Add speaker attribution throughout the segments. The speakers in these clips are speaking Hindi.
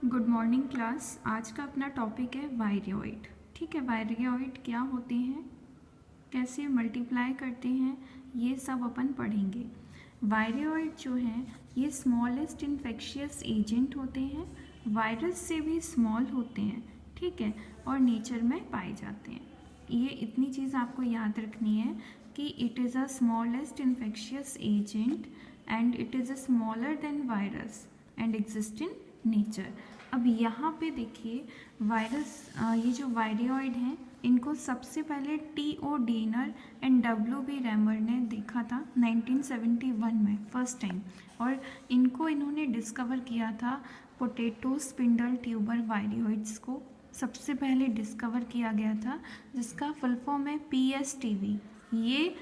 Speaker 1: Good morning class. आज का अपना टॉपिक है वायरियोइड। ठीक है, वायरियोइड क्या होते हैं, कैसे मल्टीप्लाई करते हैं, ये सब अपन पढ़ेंगे। वायरियोइड जो हैं ये स्मॉलेस्ट इन्फेक्शियस एजेंट होते हैं, वायरस से भी स्मॉल होते हैं। ठीक है, और नेचर में पाए जाते हैं। ये इतनी चीज़ आपको याद रखनी है कि it is a smallest infectious agent and it is a smaller than virus and exist in nature. अब यहाँ पे देखिए वायरस, ये जो वायरियोइड हैं इनको सबसे पहले T O. Diener and W B. Raymer ने देखा था 1971 में फर्स्ट टाइम, और इनको इन्होंने डिस्कवर किया था पोटैटो स्पिंडल ट्यूबर वायरियोइड्स को सबसे पहले डिस्कवर किया गया था, जिसका फुल फॉर्म है PSTV। ये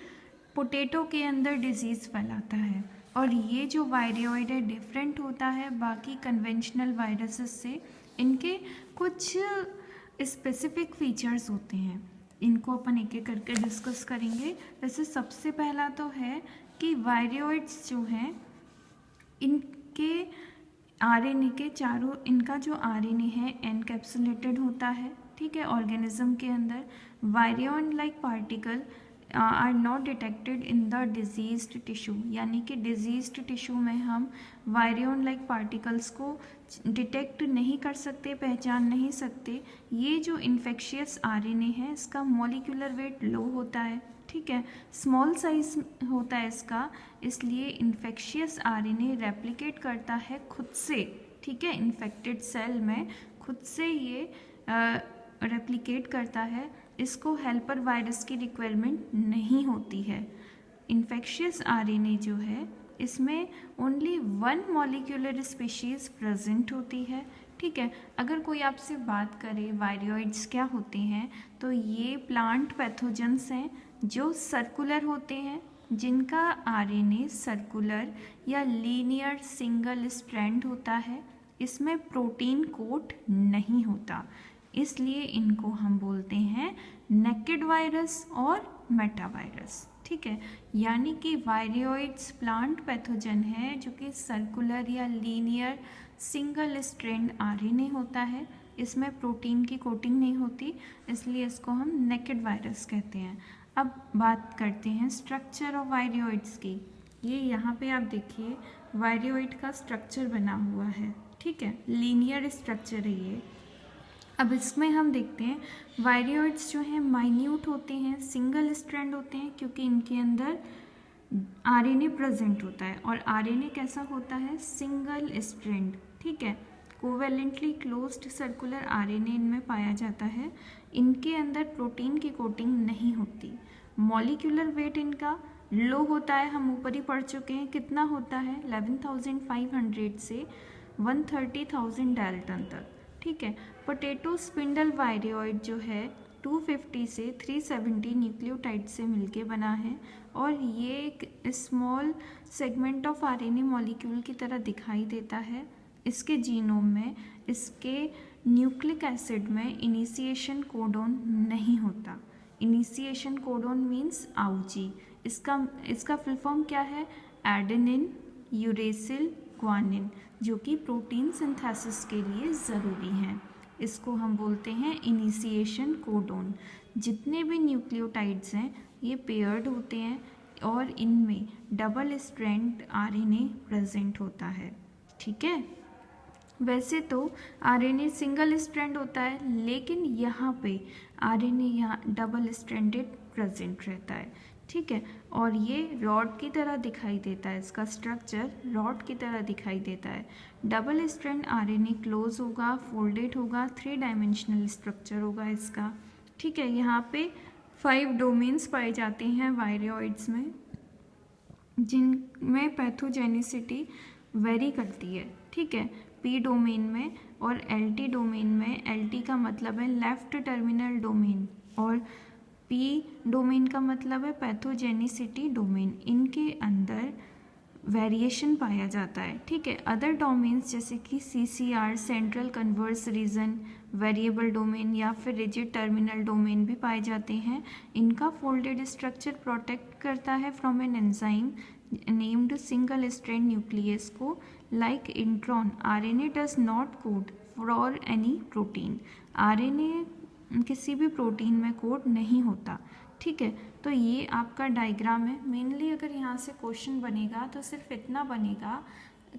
Speaker 1: पोटैटो के अंदर डिजीज़ फैलाता है, और ये जो वायरियोइड है डिफरेंट होता है बाकी कन्वेंशनल वायरसेस से। इनके कुछ स्पेसिफिक फीचर्स होते हैं, इनको अपन एक एक करके डिस्कस करेंगे। वैसे सबसे पहला तो है कि वायरियोइड्स जो हैं इनके आरएनए के चारों, इनका जो आरएनए है एनकैप्सुलेटेड होता है। ठीक है, ऑर्गेनिज्म के अंदर virion like particle are not detected in the diseased tissue, यानी कि डिजीज्ड टिश्यू में हम वायरियोन लाइक पार्टिकल्स को डिटेक्ट नहीं कर सकते, पहचान नहीं सकते। ये जो इन्फेक्शियस आरएनए है इसका मॉलिक्यूलर वेट लो होता है। ठीक है, स्मॉल साइज होता है इसका, इसलिए इन्फेक्शियस आरएनए रेप्लिकेट करता है खुद से। ठीक है, इन्फेक्टेड सेल में खुद से ये रेप्लिकेट करता है, इसको हेल्पर वायरस की रिक्वायरमेंट नहीं होती है। इन्फेक्शियस आरएनए जो है इसमें only one molecular species present होती है। ठीक है, अगर कोई आपसे बात करे वायरियोइड्स क्या होते हैं, तो ये प्लांट पैथोजेंस हैं जो सर्कुलर होते हैं, जिनका आरएनए सर्कुलर या लीनियर सिंगल स्ट्रैंड होता है। इसमें प्रोटीन कोट नहीं होता, इसलिए इनको हम बोलते हैं नेकेड वायरस और मेटावायरस। ठीक है, यानी कि वायरियोइड्स प्लांट पैथोजन है जो कि सर्कुलर या लीनियर सिंगल स्ट्रैंड आरएनए होता है, इसमें प्रोटीन की कोटिंग नहीं होती, इसलिए इसको हम नेकेड वायरस कहते हैं। अब बात करते हैं स्ट्रक्चर ऑफ वायरियोइड्स की। ये यहाँ पे आप देखिए वायरियोइड का स्ट्रक्चर बना हुआ है। ठीक है, लीनियर स्ट्रक्चर है ये। अब इसमें हम देखते हैं वायरियोइड्स जो हैं माइन्यूट होते हैं, सिंगल स्ट्रैंड होते हैं, क्योंकि इनके अंदर आरएनए प्रेजेंट होता है, और आरएनए कैसा होता है, सिंगल स्ट्रैंड। ठीक है, कोवेलेंटली क्लोज्ड सर्कुलर आरएनए इनमें पाया जाता है। इनके अंदर प्रोटीन की कोटिंग नहीं होती। मॉलिक्यूलर वेट इनका लो होता है, हम ऊपर ही पढ़ चुके हैं कितना होता है, 11,500 से 130,000 डाल्टन तक। ठीक है, पोटैटो स्पिंडल वायरियोइड जो है 250 से 370 न्यूक्लियोटाइड से मिलके बना है, और ये एक small segment of RNA molecule की तरह दिखाई देता है। इसके जीनोम में, इसके न्यूक्लिक एसिड में इनिशिएशन कोडोन नहीं होता। Initiation codon means AUG. इसका फुल फॉर्म क्या है, एडेनिन यूरेसिल ग्वानिन, जो कि प्रोटीन सिंथेसिस के लिए ज़रूरी हैं। इसको हम बोलते हैं इनिशिएशन कोडोन। जितने भी न्यूक्लियोटाइड्स हैं ये पेयर्ड होते हैं, और इनमें डबल स्ट्रैंड आरएनए प्रेजेंट होता है। ठीक है, वैसे तो आरएनए सिंगल स्ट्रैंड होता है, लेकिन यहाँ पे आरएनए यहाँ डबल स्ट्रैंडेड प्रेजेंट रहता है। ठीक है, और ये रॉड की तरह दिखाई देता है, इसका स्ट्रक्चर रॉड की तरह दिखाई देता है। डबल स्ट्रैंड आरएनए क्लोज होगा, फोल्डेड होगा, 3 डायमेंशनल स्ट्रक्चर होगा इसका। ठीक है, यहाँ पे 5 डोमेन्स पाए जाते हैं वायरियोइड्स में, जिनमें पैथोजेनिसिटी वेरी करती है। ठीक है, पी डोमेन में और एलटी डोमेन में, एलटी का मतलब है लेफ्ट टर्मिनल डोमेन, और पी डोमेन का मतलब है पैथोजेनिसिटी डोमेन। इनके अंदर वेरिएशन पाया जाता है। ठीक है, अदर डोमेन्स जैसे कि CCR central converse region, variable domain या फिर रिजिड टर्मिनल डोमेन भी पाए जाते हैं। इनका फोल्डेड स्ट्रक्चर प्रोटेक्ट करता है from an enzyme named single strand nucleus को। Like intron, RNA does not code for any protein. RNA किसी भी प्रोटीन में कोड नहीं होता, ठीक है। तो ये आपका डायग्राम है। मेनली अगर यहाँ से क्वेश्चन बनेगा तो सिर्फ इतना बनेगा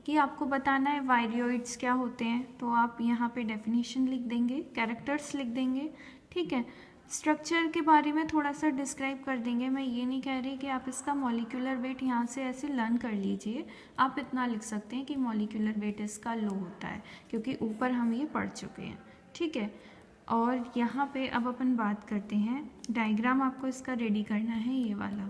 Speaker 1: कि आपको बताना है वायरियोइड्स क्या होते हैं, तो आप यहाँ पे डेफिनेशन लिख देंगे, कैरेक्टर्स लिख देंगे, ठीक है। स्ट्रक्चर के बारे में थोड़ा सा डिस्क्राइब कर देंगे। मैं ये नहीं कह रही कि आप इसका मॉलिक्यूलर वेट यहाँ से ऐसे लर्न कर लीजिए, आप इतना लिख सकते हैं कि मॉलिक्यूलर वेट इसका लो होता है, क्योंकि ऊपर हम ये पढ़ चुके हैं, ठीक है। और यहाँ पे अब अपन बात करते हैं, डायग्राम आपको इसका रेडी करना है ये वाला,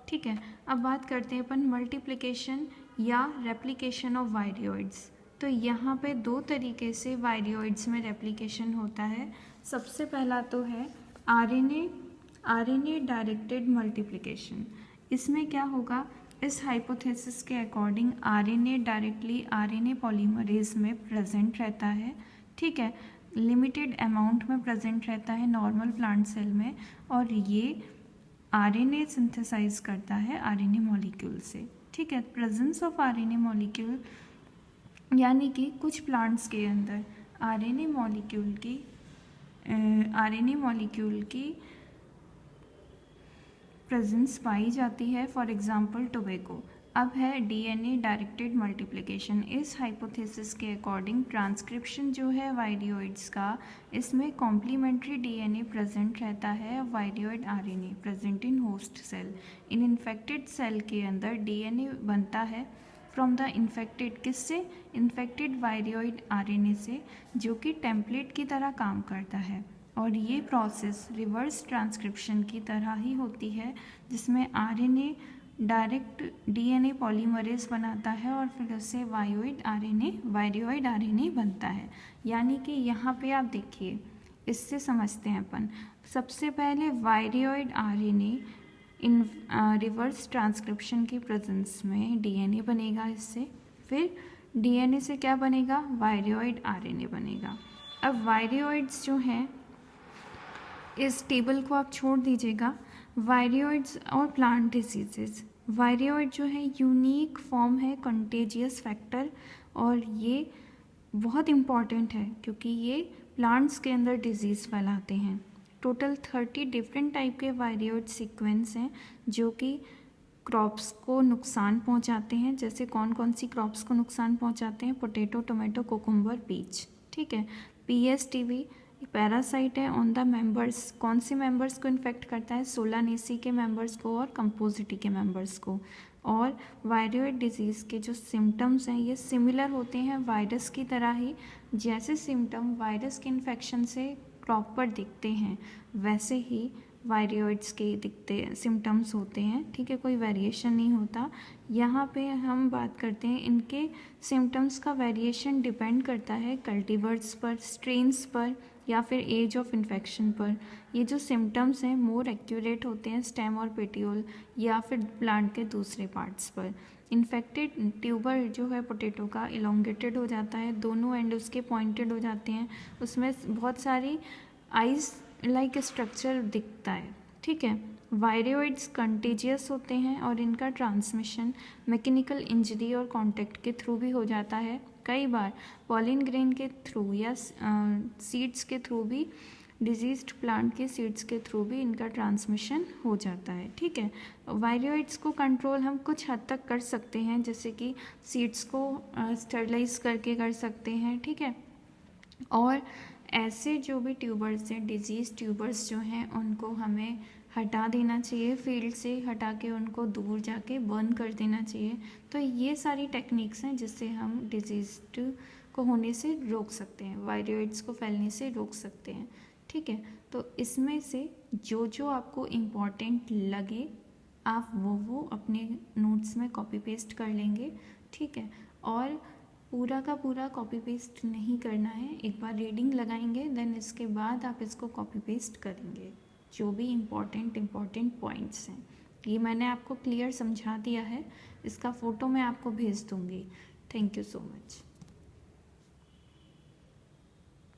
Speaker 1: ठीक है। अब बात करते हैं अपन मल्टीप्लिकेशन या रेप्लिकेशन ऑफ वायरियोइड्स। तो यहाँ पे दो तरीके से वायरियोइड्स में रेप्लिकेशन होता है। सबसे पहला तो है आरएनए डायरेक्टेड मल्टीप्लिकेशन। इसमें क्या होगा, इस हाइपोथेसिस के according RNA directly RNA polymerase में प्रेजेंट रहता है, ठीक है। लिमिटेड अमाउंट में प्रेजेंट रहता है नॉर्मल प्लांट सेल में, और ये आरएनए सिंथेसाइज करता है आरएनए मॉलिक्यूल से, ठीक है। प्रेजेंस ऑफ आरएनए मॉलिक्यूल यानी कि कुछ प्लांट्स के अंदर आरएनए मॉलिक्यूल की प्रेजेंस पाई जाती है। For example tobacco. अब है डीएनए डायरेक्टेड मल्टीप्लिकेशन। इस हाइपोथेसिस के अकॉर्डिंग ट्रांसक्रिप्शन जो है वायरियोइड्स का, इसमें कॉम्प्लीमेंट्री डीएनए प्रेजेंट रहता है, viroid RNA present in host cell. In infected cell के अंदर डीएनए बनता है फ्रॉम द इन्फेक्टेड, किससे, इन्फेक्टेड वायरियोइड आरएनए से, जो कि टेम्पलेट की तरह काम करता है। और ये प्रोसेस रिवर्स ट्रांसक्रिप्शन की तरह ही होती है, जिसमें आरएनए डायरेक्ट डीएनए पॉलीमरेज बनाता है और फिर उससे वायरियोइड आरएनए बनता है। यानी कि यहाँ पे आप देखिए, इससे समझते हैं अपन। सबसे पहले वायरियोइड आरएनए इन रिवर्स ट्रांसक्रिप्शन की प्रेजेंस में डीएनए बनेगा इससे, फिर डीएनए से क्या बनेगा, वायरियोइड आरएनए बनेगा। अब वायरियोइड्स जो हैं, इस टेबल को आप छोड़ दीजिएगा। वायरियोइड्स और प्लांट डिजीजेस। वायरियोइड जो है यूनिक फॉर्म है कंटेजियस फैक्टर, और ये बहुत इम्पॉर्टेंट है क्योंकि ये प्लांट्स के अंदर डिजीज़ फैलाते हैं। टोटल 30 डिफरेंट टाइप के वायरियोइड सीक्वेंस हैं जो कि क्रॉप्स को नुकसान पहुंचाते हैं। जैसे कौन कौन सी क्रॉप्स को नुकसान पहुंचाते हैं, पोटैटो, टोमेटो, कोकुम्बर, पीच, ठीक है। पीएसटीवी पैरासाइट है ऑन द मेंबर्स। कौन से मेंबर्स को इन्फेक्ट करता है, सोलानेसी के मेंबर्स को और कंपोजिटी के मेंबर्स को। और वायरियोइड डिजीज़ के जो सिम्टम्स हैं ये सिमिलर होते हैं वायरस की तरह ही। जैसे सिम्टम वायरस के इन्फेक्शन से क्रॉप पर दिखते हैं, वैसे ही वायरियोइड्स के सिम्टम्स होते हैं, ठीक है। कोई वेरिएशन नहीं होता। यहाँ पे हम बात करते हैं, इनके सिम्टम्स का वेरिएशन डिपेंड करता है कल्टीवर्स पर, स्ट्रेन्स पर, या फिर एज ऑफ इन्फेक्शन पर। ये जो सिम्टम्स हैं मोर एक्यूरेट होते हैं स्टेम और पेटियोल या फिर प्लांट के दूसरे पार्ट्स पर। इन्फेक्टेड ट्यूबर जो है पोटैटो का इलोंगेटेड हो जाता है, दोनों एंड उसके पॉइंटेड हो जाते हैं, उसमें बहुत सारी आइस लाइक स्ट्रक्चर दिखता है, ठीक है। वायरियोइड्स कंटेजियस होते हैं और इनका ट्रांसमिशन मैकेनिकल इंजरी और कांटेक्ट के थ्रू भी हो जाता है। कई बार पॉलिन ग्रेन के थ्रू या सीड्स के थ्रू भी, डिजीज्ड प्लांट के सीड्स के थ्रू भी इनका ट्रांसमिशन हो जाता है, ठीक है। वायरियोइड्स को कंट्रोल हम कुछ हद तक कर सकते हैं, जैसे कि सीड्स को स्टरलाइज करके कर सकते हैं, ठीक है। और ऐसे जो भी ट्यूबर्स हैं, डिजीज ट्यूबर्स जो हैं, उनको हमें हटा देना चाहिए, फील्ड से हटा के उनको दूर जाके बर्न कर देना चाहिए। तो ये सारी टेक्निक्स हैं जिससे हम डिजीज को होने से रोक सकते हैं, वायरियोइड्स को फैलने से रोक सकते हैं, ठीक है। तो इसमें से जो जो आपको इम्पॉर्टेंट लगे आप वो अपने नोट्स में कॉपी पेस्ट कर लेंगे, ठीक है। और पूरा का पूरा कॉपी पेस्ट नहीं करना है, एक बार रीडिंग लगाएंगे, देन इसके बाद आप इसको कॉपी पेस्ट करेंगे, जो भी इम्पॉर्टेंट पॉइंट्स हैं। ये मैंने आपको क्लियर समझा दिया है, इसका फ़ोटो मैं आपको भेज दूँगी। Thank you so much.